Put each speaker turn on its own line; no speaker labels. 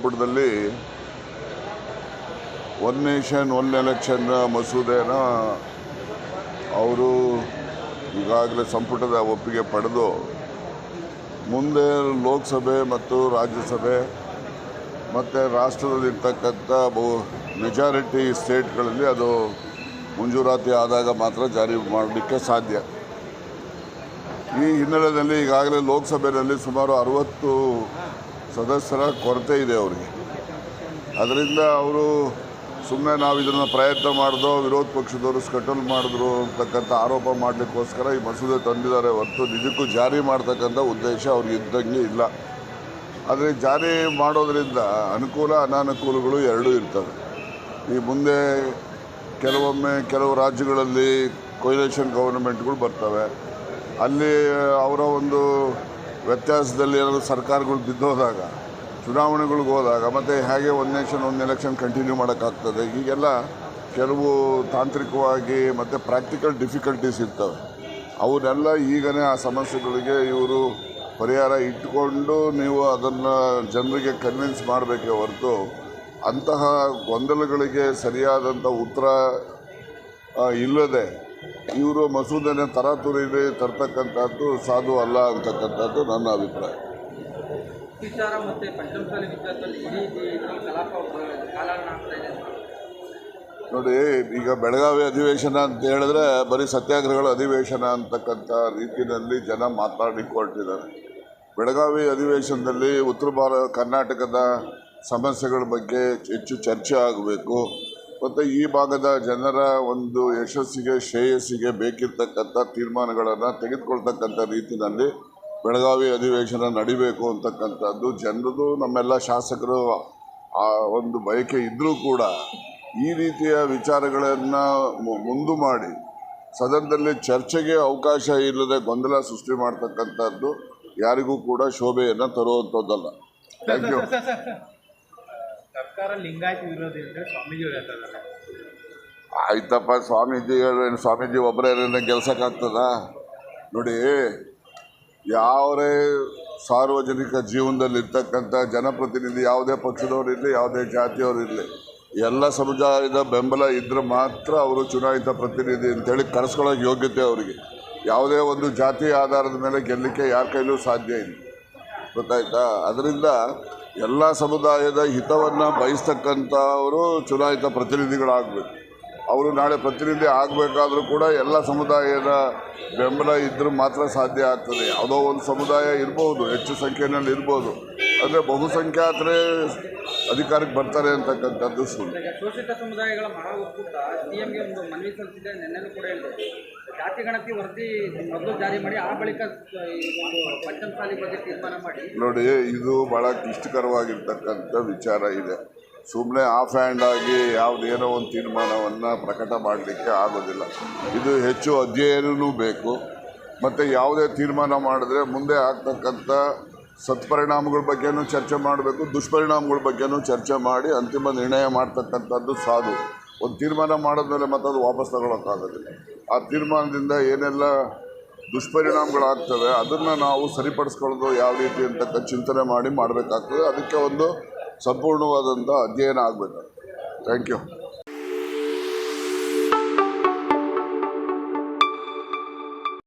ಸಂಪುಟದಲ್ಲಿ one nation one election ಮಸೂದೆನ ಅವರು ಈಗಾಗಲೇ ಸಂಪುಟದ ಒಪ್ಪಿಗೆ ಪಡೆದು ಮುಂದೆ ಲೋಕಸಭೆ ಮತ್ತು ರಾಜ್ಯಸಭೆ ಮತ್ತು ರಾಷ್ಟ್ರದಲ್ಲಿರ್ತಕ್ಕಂಥ ಮೆಜಾರಿಟಿ ಸ್ಟೇಟ್ಗಳಲ್ಲಿ ಅದು ಮಂಜೂರಾತಿ ಆದಾಗ ಮಾತ್ರ ಜಾರಿ ಮಾಡಲಿಕ್ಕೆ ಸಾಧ್ಯ. ಈ ಹಿನ್ನೆಲೆಯಲ್ಲಿ ಈಗಾಗಲೇ ಲೋಕಸಭೆಯಲ್ಲಿ ಸುಮಾರು 60 ಸದಸ್ಯರ ಕೊರತೆ ಇದೆ ಅವರಿಗೆ. ಅದರಿಂದ ಅವರು ಸುಮ್ಮನೆ ನಾವು ಇದನ್ನು ಪ್ರಯತ್ನ ಮಾಡಿದೋ ವಿರೋಧ ಪಕ್ಷದವರು ಸ್ಕಟಲ್ ಮಾಡಿದ್ರು ಅಂತಕ್ಕಂಥ ಆರೋಪ ಮಾಡಲಿಕ್ಕೋಸ್ಕರ ಈ ಮಸೂದೆ ತಂದಿದ್ದಾರೆ ಹೊರತು ನಿಜಕ್ಕೂ ಜಾರಿ ಮಾಡ್ತಕ್ಕಂಥ ಉದ್ದೇಶ ಅವ್ರಿಗೆ ಇದ್ದಂಗೆ ಇಲ್ಲ. ಆದರೆ ಜಾರಿ ಮಾಡೋದರಿಂದ ಅನುಕೂಲ ಅನಾನುಕೂಲಗಳು ಎರಡೂ ಇರ್ತವೆ. ಈ ಮುಂದೆ ಕೆಲವೊಮ್ಮೆ ಕೆಲವು ರಾಜ್ಯಗಳಲ್ಲಿ ಕೊಯ್ಲೇಷನ್ ಗೌರ್ಮೆಂಟ್ಗಳು ಬರ್ತವೆ. ಅಲ್ಲಿ ಅವರ ಒಂದು ವ್ಯತ್ಯಾಸದಲ್ಲಿ ಏನಾದರೂ ಸರ್ಕಾರಗಳು ಬಿದ್ದೋದಾಗ ಚುನಾವಣೆಗಳಿಗೆ ಹೋದಾಗ ಮತ್ತು ಹೇಗೆ one nation one election continue ಮಾಡೋಕ್ಕಾಗ್ತದೆ. ಹೀಗೆಲ್ಲ ಕೆಲವು ತಾಂತ್ರಿಕವಾಗಿ ಮತ್ತು ಪ್ರಾಕ್ಟಿಕಲ್ ಡಿಫಿಕಲ್ಟೀಸ್ ಇರ್ತವೆ. ಅವನ್ನೆಲ್ಲ ಈಗಲೇ ಆ ಸಮಸ್ಯೆಗಳಿಗೆ ಇವರು ಪರಿಹಾರ ಇಟ್ಟುಕೊಂಡು ನೀವು ಅದನ್ನು ಜನರಿಗೆ ಕನ್ವಿನ್ಸ್ ಮಾಡಬೇಕೇ ಹೊರತು ಅಂತಹ ಗೊಂದಲಗಳಿಗೆ ಸರಿಯಾದಂಥ ಉತ್ತರ ಇಲ್ಲದೆ ಇವರು ಮಸೂದೆನ ತರಾತುರಿಲಿ ತರ್ತಕ್ಕಂಥದ್ದು ಸಾಧು ಅಲ್ಲ ಅಂತಕ್ಕಂಥದ್ದು ನನ್ನ ಅಭಿಪ್ರಾಯ.
ವಿಚಾರ ಮತ್ತು ಪಂಚಮಸಾಲಿ ವಿಚಾರದಲ್ಲಿ
ನೋಡಿ, ಈಗ ಬೆಳಗಾವಿ ಅಧಿವೇಶನ ಅಂತ ಹೇಳಿದ್ರೆ ಬರೀ ಸತ್ಯಾಗ್ರಹಗಳ ಅಧಿವೇಶನ ಅಂತಕ್ಕಂಥ ರೀತಿಯಲ್ಲಿ ಜನ ಮಾತನಾಡಿಕೊಳ್ತಿದ್ದಾರೆ. ಬೆಳಗಾವಿ ಅಧಿವೇಶನದಲ್ಲಿ ಉತ್ತರ ಕರ್ನಾಟಕದ ಸಮಸ್ಯೆಗಳ ಬಗ್ಗೆ ಹೆಚ್ಚು ಚರ್ಚೆ ಆಗಬೇಕು ಮತ್ತು ಈ ಭಾಗದ ಜನರ ಒಂದು ಯಶಸ್ಸಿಗೆ ಶ್ರೇಯಸ್ಸಿಗೆ ಬೇಕಿರ್ತಕ್ಕಂಥ ತೀರ್ಮಾನಗಳನ್ನು ತೆಗೆದುಕೊಳ್ತಕ್ಕಂಥ ರೀತಿಯಲ್ಲಿ ಬೆಳಗಾವಿ ಅಧಿವೇಶನ ನಡಿಬೇಕು ಅಂತಕ್ಕಂಥದ್ದು ಜನರದು ನಮ್ಮೆಲ್ಲ ಶಾಸಕರು ಆ ಒಂದು ಬಯಕೆ ಇದ್ದರೂ ಕೂಡ ಈ ರೀತಿಯ ವಿಚಾರಗಳನ್ನು ಮುಂದು ಮಾಡಿ ಸದನದಲ್ಲಿ ಚರ್ಚೆಗೆ ಅವಕಾಶ ಇಲ್ಲದೆ ಗೊಂದಲ ಸೃಷ್ಟಿ ಮಾಡ್ತಕ್ಕಂಥದ್ದು ಯಾರಿಗೂ ಕೂಡ ಶೋಭೆಯನ್ನು ತರುವಂಥದ್ದಲ್ಲ. Thank you.
ಸರ್ಕಾರ ಲಿಂಗಾಯತ ವಿರೋಧಿ ಅಂತ ಸ್ವಾಮೀಜಿ ಹೇಳ್ತಾರೆ.
ಆಯ್ತಪ್ಪ, ಸ್ವಾಮೀಜಿ ಒಬ್ಬರೇ ಗೆಲ್ಸೋಕ್ಕಾಗ್ತದ? ನೋಡಿ, ಯಾವರೇ ಸಾರ್ವಜನಿಕ ಜೀವನದಲ್ಲಿರ್ತಕ್ಕಂಥ ಜನಪ್ರತಿನಿಧಿ ಯಾವುದೇ ಪಕ್ಷದವರಿರಲಿ ಯಾವುದೇ ಜಾತಿಯವರಿರಲಿ ಎಲ್ಲ ಸಮುದಾಯದ ಬೆಂಬಲ ಇದ್ದರೆ ಮಾತ್ರ ಅವರು ಚುನಾಯಿತ ಪ್ರತಿನಿಧಿ ಅಂತೇಳಿ ಕರೆಸ್ಕೊಳ್ಳೋಕೆ ಯೋಗ್ಯತೆ ಅವರಿಗೆ. ಯಾವುದೇ ಒಂದು ಜಾತಿ ಆಧಾರದ ಮೇಲೆ ಗೆಲ್ಲಲಿಕ್ಕೆ ಯಾರ ಕೈಲೂ ಸಾಧ್ಯ ಇಲ್ಲ, ಗೊತ್ತಾಯ್ತಾ? ಅದರಿಂದ ಎಲ್ಲ ಸಮುದಾಯದ ಹಿತವನ್ನು ಬಯಸ್ತಕ್ಕಂಥವರು ಚುನಾಯಿತ ಪ್ರತಿನಿಧಿಗಳಾಗಬೇಕು. ಅವರು ನಾಳೆ ಪ್ರತಿನಿಧಿ ಆಗಬೇಕಾದ್ರೂ ಕೂಡ ಎಲ್ಲ ಸಮುದಾಯದ ಬೆಂಬಲ ಇದ್ದರೂ ಮಾತ್ರ ಸಾಧ್ಯ ಆಗ್ತದೆ. ಯಾವುದೋ ಒಂದು ಸಮುದಾಯ ಇರ್ಬೋದು, ಹೆಚ್ಚು ಸಂಖ್ಯೆಯಲ್ಲಿ ಇರ್ಬೋದು, ಅಂದರೆ ಬಹುಸಂಖ್ಯಾತರೇ ಅಧಿಕಾರಕ್ಕೆ ಬರ್ತಾರೆ ಅಂತಕ್ಕಂಥದ್ದು ಸುಳ್ಳು.
ಶೋಷಿತ ಸಮುದಾಯಗಳ ಮಹಾ ಒಕ್ಕೂಟ ಸಿಎಂಗೆ ಒಂದು ಮನವಿ ಸಲ್ಲಿಸಿದೆ. ನೆನ್ನೆನೂ ಕೂಡ ಹೇಳಿದೆ, ಜಾತಿ ಗಣತಿ ವರದಿ ಮೊದಲು ಜಾರಿ ಮಾಡಿ ಆ ಬಳಿಕ ಒಂದು ಪಂಚಮಸಾಲಿ ಬಗ್ಗೆ ತೀರ್ಮಾನ ಮಾಡಿ.
ನೋಡಿ, ಇದು ಭಾಳ ಕ್ಲಿಷ್ಟಕರವಾಗಿರ್ತಕ್ಕಂಥ ವಿಚಾರ ಇದೆ. ಸುಮ್ಮನೆ ಆಫ್ ಹ್ಯಾಂಡ್ ಆಗಿ ಯಾವುದೇನೋ ಒಂದು ತೀರ್ಮಾನವನ್ನು ಪ್ರಕಟ ಮಾಡಲಿಕ್ಕೆ ಆಗೋದಿಲ್ಲ. ಇದು ಹೆಚ್ಚು ಅಧ್ಯಯನವೂ ಬೇಕು ಮತ್ತು ಯಾವುದೇ ತೀರ್ಮಾನ ಮಾಡಿದ್ರೆ ಮುಂದೆ ಆಗ್ತಕ್ಕಂಥ ಸತ್ಪರಿಣಾಮಗಳ ಬಗ್ಗೆನೂ ಚರ್ಚೆ ಮಾಡಬೇಕು, ದುಷ್ಪರಿಣಾಮಗಳ ಬಗ್ಗೆನೂ ಚರ್ಚೆ ಮಾಡಿ ಅಂತಿಮ ನಿರ್ಣಯ ಮಾಡ್ತಕ್ಕಂಥದ್ದು ಸಾಧು. ಒಂದು ತೀರ್ಮಾನ ಮಾಡಿದ್ಮೇಲೆ ಮತ್ತೆ ಅದು ವಾಪಸ್ ತಗೊಳ್ಳೋಕ್ಕಾಗೋದಿಲ್ಲ. ಆ ತೀರ್ಮಾನದಿಂದ ಏನೆಲ್ಲ ದುಷ್ಪರಿಣಾಮಗಳಾಗ್ತವೆ ಅದನ್ನು ನಾವು ಸರಿಪಡಿಸ್ಕೊಳ್ಳೋದು ಯಾವ ರೀತಿ ಅಂತಕ್ಕ ಚಿಂತನೆ ಮಾಡಿ ಮಾಡಬೇಕಾಗ್ತದೆ. ಅದಕ್ಕೆ ಒಂದು ಸಂಪೂರ್ಣವಾದಂಥ ಅಧ್ಯಯನ ಆಗಬೇಕು. Thank you.